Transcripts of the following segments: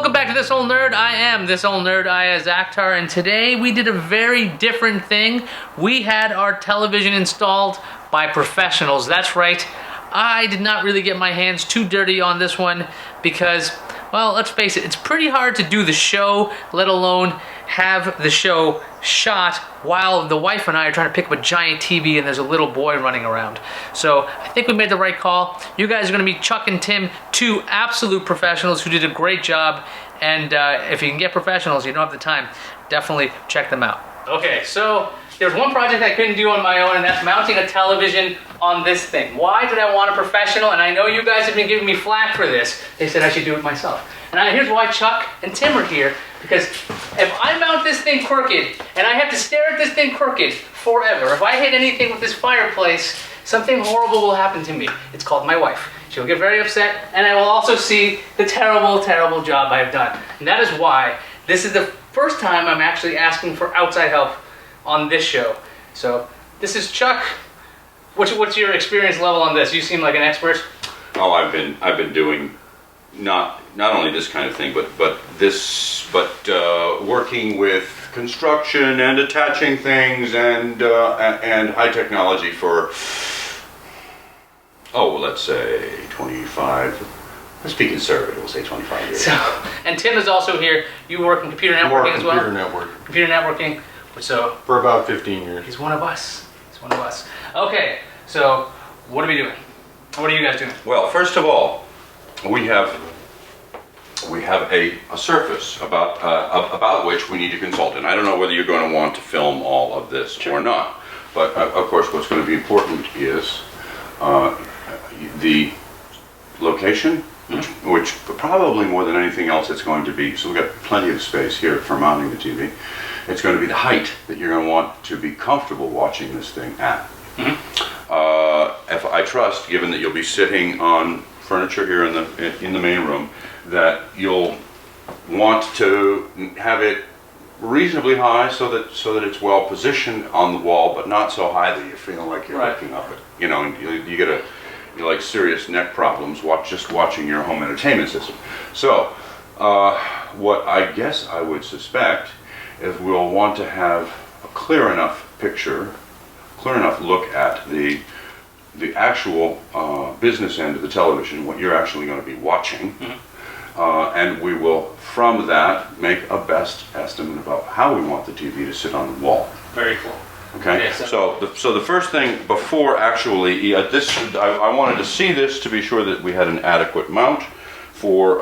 welcome back to This Old Nerd. I am This Old Nerd, Ayaz Akhtar, and today we did a very different thing. We had our television installed by professionals. That's right. I did not really get my hands too dirty on this one because, well, let's face it, it's pretty hard to do the show, let alone have the show shot while the wife and I are trying to pick up a giant TV and there's a little boy running around. So I think we made the right call. You guys are going to meet Chuck and Tim, two absolute professionals who did a great job. And if you can get professionals, you don't have the time, definitely check them out. Okay, so there's one project I couldn't do on my own, and that's mounting a television on this thing. Why did I want a professional? And I know you guys have been giving me flack for this. They said I should do it myself. And here's why Chuck and Tim are here, because if I mount this thing crooked, and I have to stare at this thing crooked forever, if I hit anything with this fireplace, something horrible will happen to me. It's called my wife. She'll get very upset, and I will also see the terrible, terrible job I have done. And that is why this is the first time I'm actually asking for outside help on this show. So this is Chuck. What's your experience level on this? You seem like an expert. Oh, I've been doing not only this kind of thing, but working with construction and attaching things and high technology for, let's say 25. Let's be conservative. We'll say 25 years. So, and Tim is also here. You work in computer networking as well. Computer networking. So for about 15 years. He's one of us. He's one of us. Okay. So what are we doing? What are you guys doing? Well, first of all, we have a surface about which we need to consult. And I don't know whether you're going to want to film all of this or not. But of course, what's going to be important is the location, which probably more than anything else it's going to be. So we've got plenty of space here for mounting the TV. It's going to be the height that you're going to want to be comfortable watching this thing at. If I trust, given that you'll be sitting on furniture here in the main room, that you'll want to have it reasonably high so that it's well positioned on the wall, but not so high that you're feeling like you're looking up at. You know, and you get like serious neck problems just watching your home entertainment system. So what I guess I would suspect is we'll want to have a clear enough picture, clear enough look at the actual business end of the television, what you're actually going to be watching, and we will from that make a best estimate about how we want the TV to sit on the wall. Very cool. Okay, so the first thing before actually I wanted to see this to be sure that we had an adequate mount for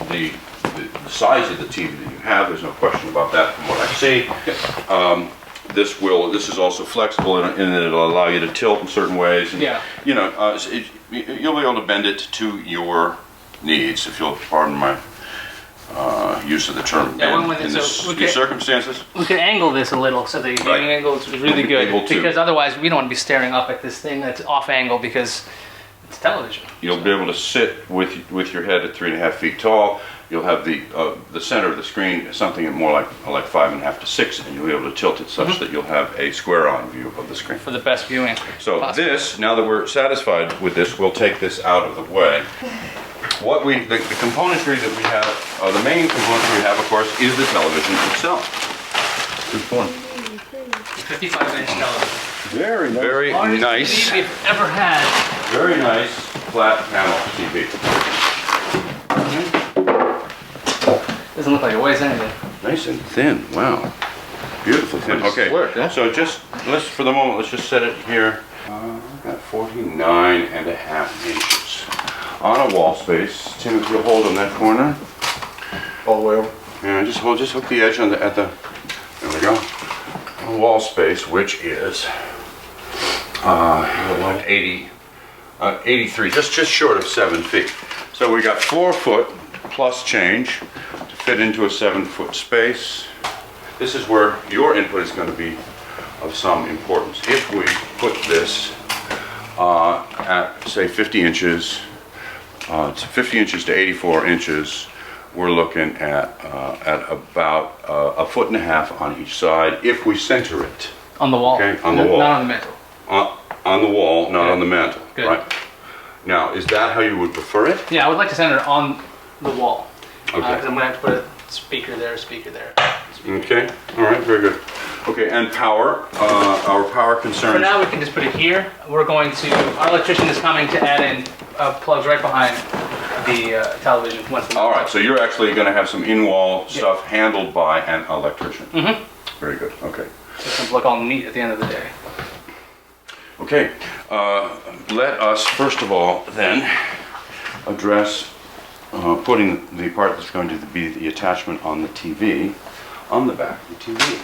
the size of the TV that you have. There's no question about that from what I see. This is also flexible in that it'll allow you to tilt in certain ways. And, you know, you'll be able to bend it to your needs, if you'll pardon my use of the term in these circumstances. We could angle this a little so the viewing angle is really good, because otherwise we don't want to be staring up at this thing that's off angle because it's television. You'll be able to sit with your head at 3.5 feet tall. You'll have the center of the screen something more like 5.5 to 6, and you'll be able to tilt it such that you'll have a square-on view of the screen for the best viewing. So now that we're satisfied with this, we'll take this out of the way. The componentry that we have, the main componentry we have, of course, is the television itself. Good point. 55-inch television. Very nice. TV we've ever had. Very nice flat panel TV. Doesn't look like it weighs anything. Nice and thin. Wow. Beautifully thin. Okay. So for the moment, let's just set it here. I've got 49.5 inches on a wall space. Tim, if you'll hold on that corner. All the way over. Yeah, just hook the edge there we go. A wall space, which is 83, just short of 7 feet. So we got 4 foot plus change to fit into a 7-foot space. This is where your input is going to be of some importance. If we put this at, say, 50 inches, it's 50 inches to 84 inches, we're looking at about 1.5 foot on each side if we center it. On the wall? Okay, on the wall. Not on the mantle? On the wall, not on the mantle. Good. Right. Now, is that how you would prefer it? Yeah, I would like to center it on the wall. Okay. Because I'm going to have to put a speaker there, speaker there. Okay, all right, very good. Okay, and power, our power concerns. For now, we can just put it here. We're going to, our electrician is coming to add in plugs right behind the television. Once the All right, so you're actually going to have some in-wall stuff handled by an electrician. Mm-hmm. Very good, okay. It's going to look all neat at the end of the day. Okay, let us first of all then address putting the part that's going to be the attachment on the TV on the back of the TV.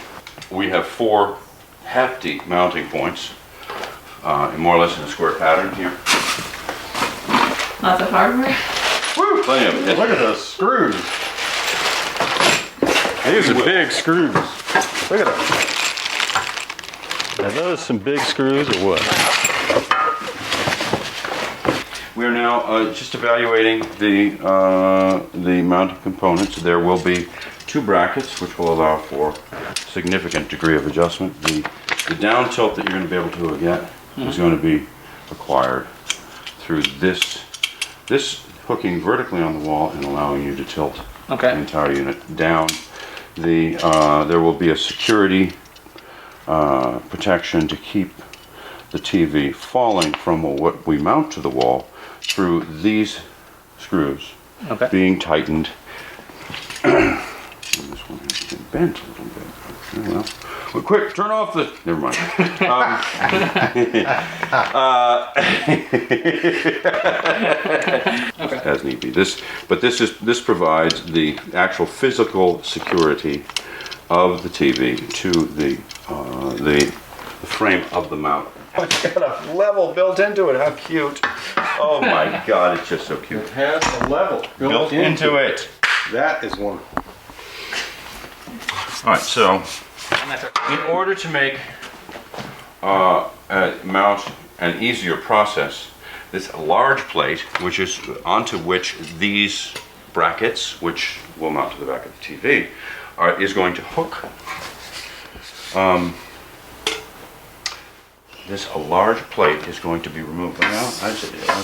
We have 4 hefty mounting points, more or less in a square pattern here. Lots of hardware. Woo, plenty of it. Look at those screws. These are big screws. Look at that. Are those some big screws or what? We are now just evaluating the mounting components. There will be 2 brackets, which will allow for significant degree of adjustment. The down tilt that you're going to be able to get is going to be acquired through this hooking vertically on the wall and allowing you to tilt the entire unit down. There will be a security protection to keep the TV falling from what we mount to the wall through these screws being tightened. This one has been bent a little bit. Oh, well, quick, turn off the. Never mind. As need be. This provides the actual physical security of the TV to the frame of the mount. It's got a level built into it. How cute! Oh my God, it's just so cute. It has a level Built into it. That is one. All right, so in order to make a mount an easier process, this large plate, which is onto which these brackets, which will mount to the back of the TV, is going to hook. This large plate is going to be removed. Now, I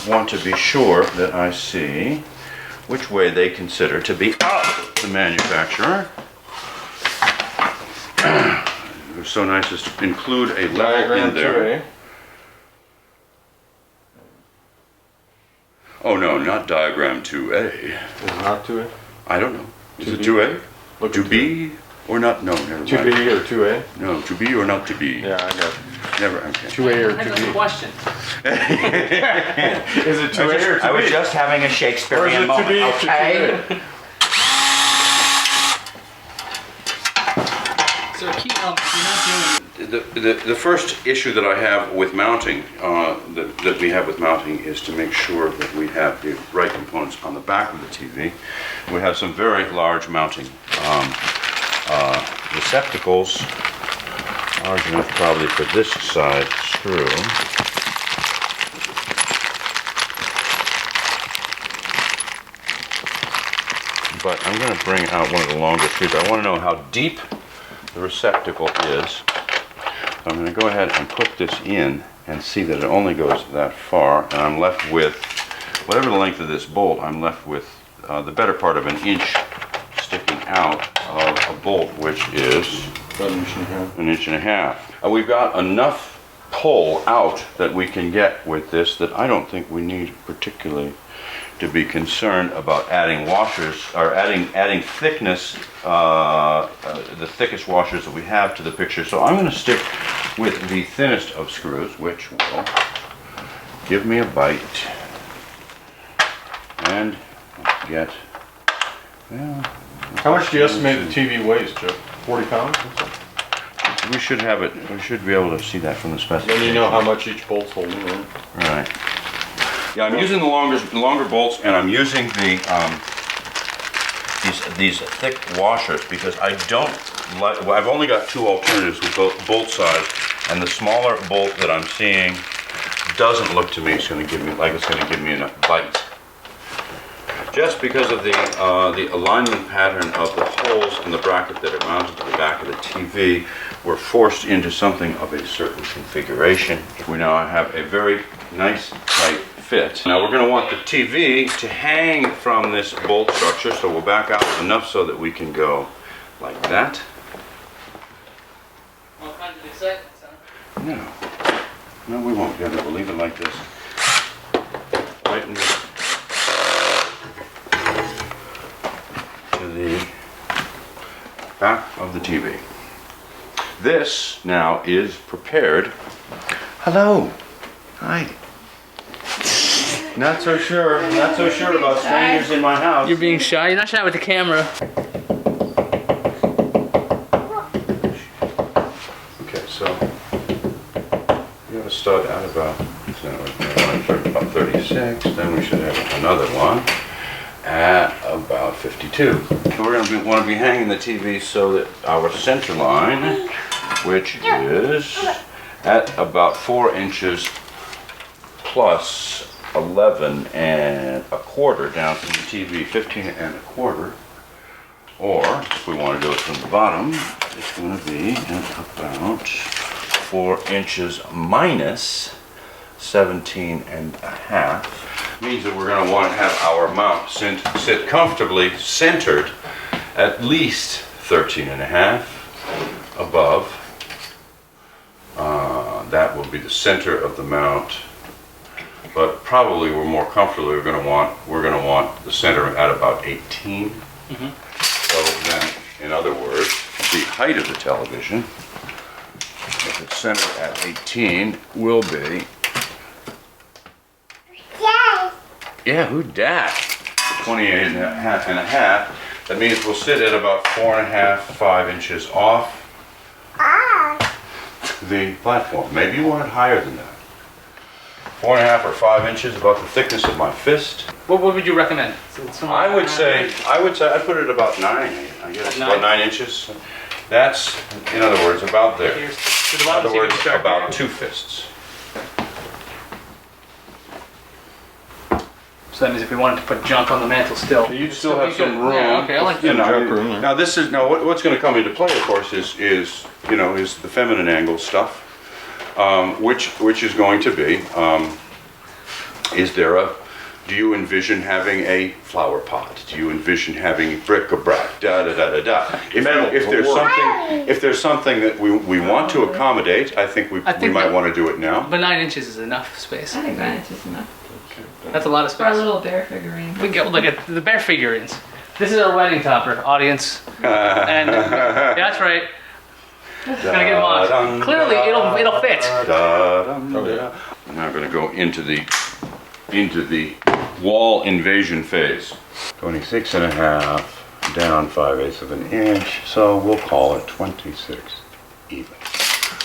want to be sure that I see which way they consider to be out, the manufacturer. It was so nice as to include a level in there. 2A. Oh no, not diagram 2A. Is it not 2A? I don't know. Is it 2B? 2A? To be or not? No, never mind. 2B or 2A? No, to be or not to be. Yeah, I got it. Never, okay. 2A or That's a 2B? question. Is it 2A or 2B? I was just having a Or is Shakespearean it moment, 2B or okay? 2A? So key element, you're not The first issue that I have with mounting, that we have with mounting, is to make sure that we have the right components on the back of the TV. We have some very large mounting receptacles, large enough probably for this side screw. But I'm going to bring out one of the longer screws. I want to know how deep the receptacle is. So I'm going to go ahead and put this in and see that it only goes that far, and I'm left with, whatever the length of this bolt, I'm left with the better part of an inch sticking out of a bolt, which is About an inch and a half. an inch and a half. We've got enough pull out that we can get with this that I don't think we need particularly to be concerned about adding washers or adding thickness, the thickest washers that we have to the picture. So I'm going to stick with the thinnest of screws, which will give me a bite and get, well, How much do you estimate the TV weighs, Joe? 40 pounds or something? we should have it. We should be able to see that from the specification. Then you know how much each bolt's holding, right? Right. Yeah, I'm using the longer bolts, and I'm using the these thick washers because I don't like. Well, I've only got 2 alternatives with bolt size, and the smaller bolt that I'm seeing doesn't look to me it's going to give me enough bite. Just because of the alignment pattern of the holes in the bracket that are mounted to the back of the TV, we're forced into something of a certain configuration. We now have a very nice, tight fit. Now we're going to want the TV to hang from this bolt structure, so we'll back out enough so that we can go like that. All kinds of excitement, huh? No, we won't. We'll leave it like this. Right in the, to the back of the TV. This now is prepared. Hello. Hi. Not so sure about strangers in my house. You're being shy. You're not shy with the camera. Okay, so we have a stud at about 36, then we should have another one at about 52. So we're going to want to be hanging the TV so that our center line, which is at about 4 inches plus 11 and a quarter down from the TV, 15 and a quarter, or if we want to do it from the bottom, it's going to be at about 4 inches minus 17 and a half. Means that we're going to want to have our mount sit comfortably centered at least 13 and a half above. That will be the center of the mount, but probably we're more comfortable. We're going to want the center at about 18. So then, in other words, the height of the television, if it's centered at 18, will be. Yeah, who dat? 28 and a half. That means we'll sit at about 4.5, 5 inches off the platform. Maybe you want it higher than that. 4.5 or 5 inches, about the thickness of my fist. What would you recommend? I would say I'd put it about 9. I guess about 9 inches. That's, in other words, about there. In other words, about 2 fists. So that means if we wanted to put junk on the mantle still. You'd still have some room. Yeah, okay, I like that. Now this is what's going to come into play, of course, is the feminine angle stuff, which is going to be, do you envision having a flower pot? Do you envision having bric-a-brac? If there's something that we want to accommodate, I think we might want to do it now. But 9 inches is enough space. I think 9 inches is enough. That's a lot of For a space. little bear figurine. We get look at the bear figurines. This is our wedding topper, audience. And yeah, that's right. Gonna get them on. Clearly, it'll fit. I'm now going to go into the wall invasion phase. 26 and a half, down 5/8 of an inch, so we'll call it 26 even.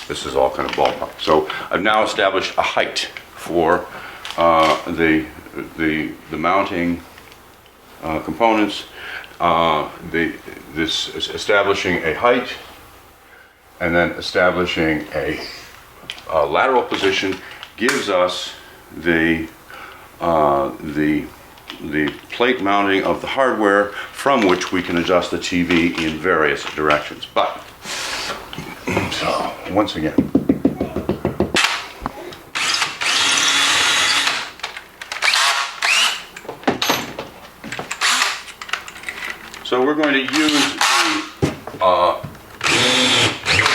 This is all kind of ballpark. So I've now established a height for the mounting components. This is establishing a height, and then establishing a lateral position gives us the plate mounting of the hardware from which we can adjust the TV in various directions. But so once again, so we're going to use the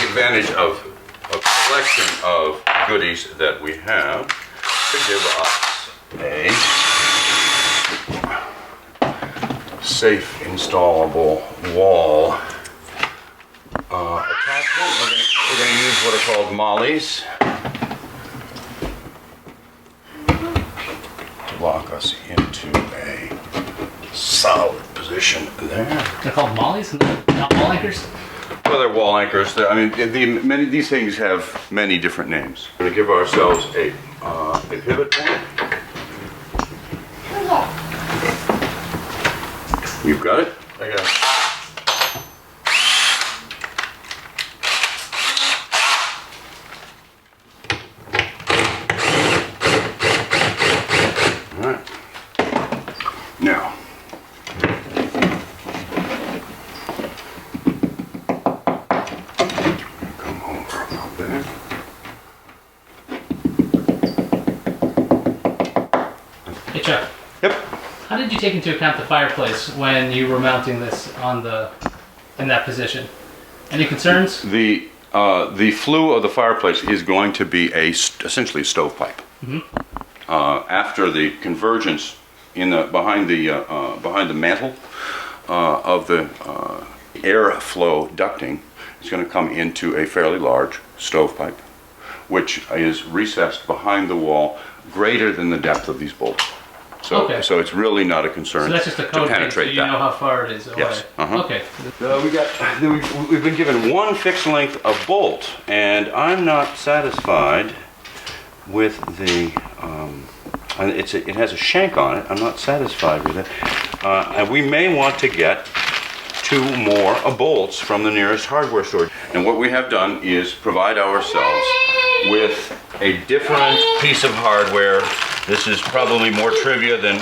advantage of a collection of goodies that we have to give us a safe installable wall attachment. We're going to use what are called mollies to lock us into a solid position there. They're called mollies, not wall anchors. Well, they're wall anchors. Many of these things have many different names. We're going to give ourselves a pivot point. You've got it? I got it. All right. Now, come over about there. Chuck. Yep. How did you take into account the fireplace when you were mounting this in that position? Any concerns? The flue of the fireplace is going to be essentially a stovepipe. After the convergence behind the mantle of the airflow ducting, it's going to come into a fairly large stovepipe, which is recessed behind the wall, greater than the depth of these bolts. So it's really not a concern So that's just a code to penetrate thing, so you know how far it is away. Yes. Okay. We've been given one fixed length of bolt, and I'm not satisfied with the. It has a shank on it. I'm not satisfied with it, and we may want to get 2 more bolts from the nearest hardware store. And what we have done is provide ourselves with a different piece of hardware. This is probably more trivia than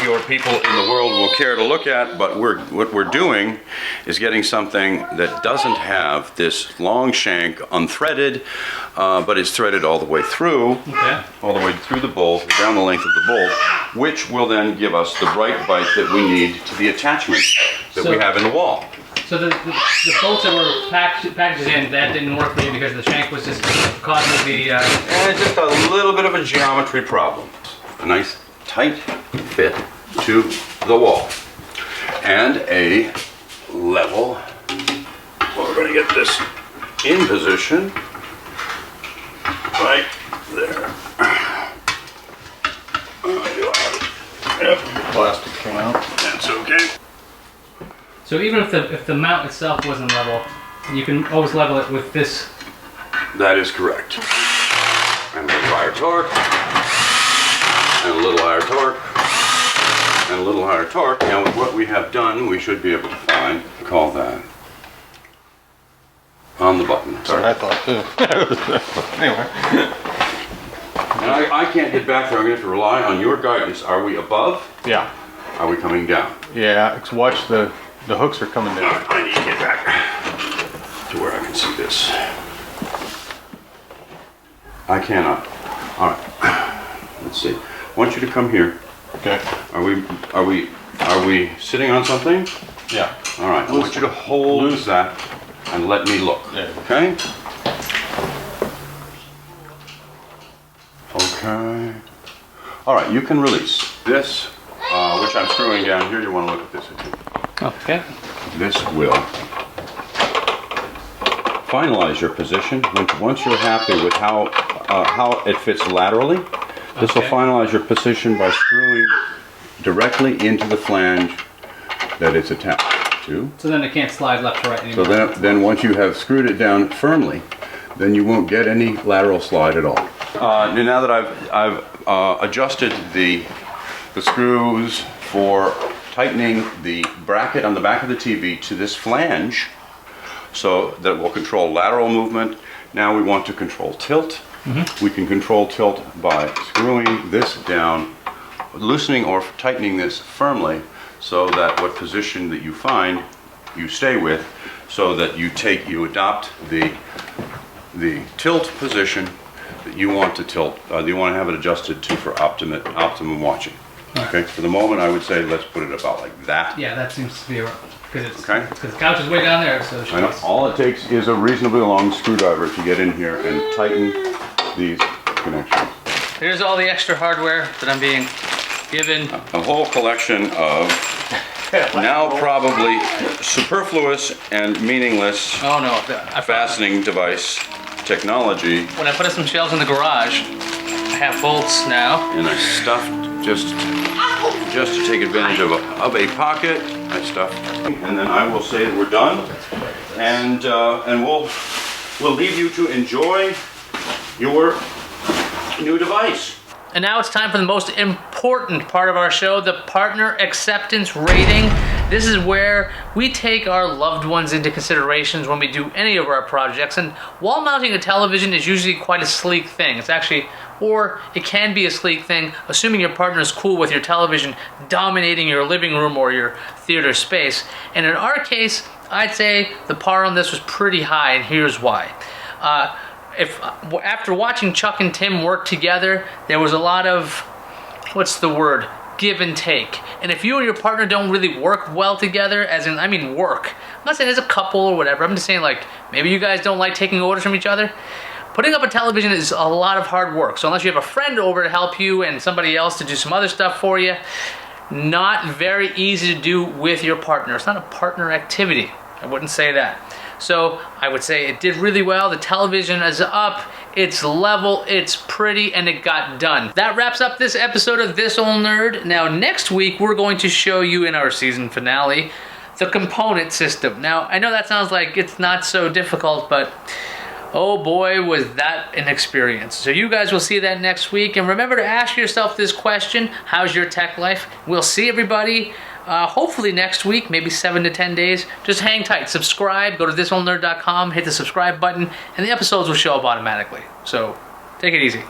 your people in the world will care to look at, but what we're doing is getting something that doesn't have this long shank unthreaded, but is threaded all the way through, all the way through the bolt, down the length of the bolt, which will then give us the bright bite that we need to the attachment that we have in the wall. So the bolts that were packaged in, that didn't work for you because the shank was just causing the... And just a little bit of a geometry problem. A nice tight fit to the wall. And a level, well, we're going to get this in position right there. Yep. Plastic came out. That's okay. So even if the mount itself wasn't level, you can always level it with this. That is correct. And a little higher torque, and a little higher torque, and a little higher torque. Now with what we have done, we should be able to find, call that, on the button. Sorry, I thought too. Anyway. And I can't get back there. I'm going to have to rely on your guidance. Are we above? Yeah. Are we coming down? Yeah, watch the hooks are coming down. I need to get back to where I can see this. I cannot. All right. Let's see. I want you to come here. Okay. Are we sitting on something? Yeah. All right. I want you to hold that and let me look. Yeah. Okay? Okay. All right. You can release this, which I'm screwing down here. You want to look at this again. Okay. This will finalize your position. Once you're happy with how it fits laterally, this will finalize your position by screwing directly into the flange that it's attached to. So then it can't slide left to right anymore. So then once you have screwed it down firmly, then you won't get any lateral slide at all. Now that I've adjusted the screws for tightening the bracket on the back of the TV to this flange so that it will control lateral movement. Now we want to control tilt. We can control tilt by screwing this down, loosening or tightening this firmly so that what position that you find, you stay with, so that you adopt the tilt position that you want to tilt, you want to have it adjusted to for optimum watching. Okay, for the moment I would say let's put it about like that. Yeah, that seems to be right. Because Okay. the couch is way down there, so it should be. All it takes is a reasonably long screwdriver to get in here and tighten these connections. Here's all the extra hardware that I'm being given. A whole collection of now probably superfluous and meaningless Oh no, fastening device technology, when I put up some shelves in the garage, I have bolts now. and I stuffed just to take advantage of a pocket. I stuffed, and then I will say that we're done, and we'll leave you to enjoy your new device. And now it's time for the most important part of our show, the partner acceptance rating. This is where we take our loved ones into considerations when we do any of our projects. And wall mounting a television is usually quite a sleek thing. It's actually, or it can be a sleek thing, assuming your partner is cool with your television dominating your living room or your theater space. And in our case, I'd say the par on this was pretty high, and here's why. After watching Chuck and Tim work together, there was a lot of what's the word? Give and take. And if you and your partner don't really work well together, as in, I mean work. I'm not saying as a couple or whatever. I'm just saying like, maybe you guys don't like taking orders from each other. Putting up a television is a lot of hard work. So unless you have a friend over to help you and somebody else to do some other stuff for you, not very easy to do with your partner. It's not a partner activity. I wouldn't say that. So I would say it did really well. The television is up, it's level, it's pretty, and it got done. That wraps up this episode of This Old Nerd. Now next week we're going to show you in our season finale the component system. Now I know that sounds like it's not so difficult, but oh boy, was that an experience. So you guys will see that next week. And remember to ask yourself this question: how's your tech life? We'll see everybody hopefully next week, maybe 7 to 10 days. Just hang tight, subscribe, go to thisoldnerd.com, hit the subscribe button, and the episodes will show up automatically. So take it easy.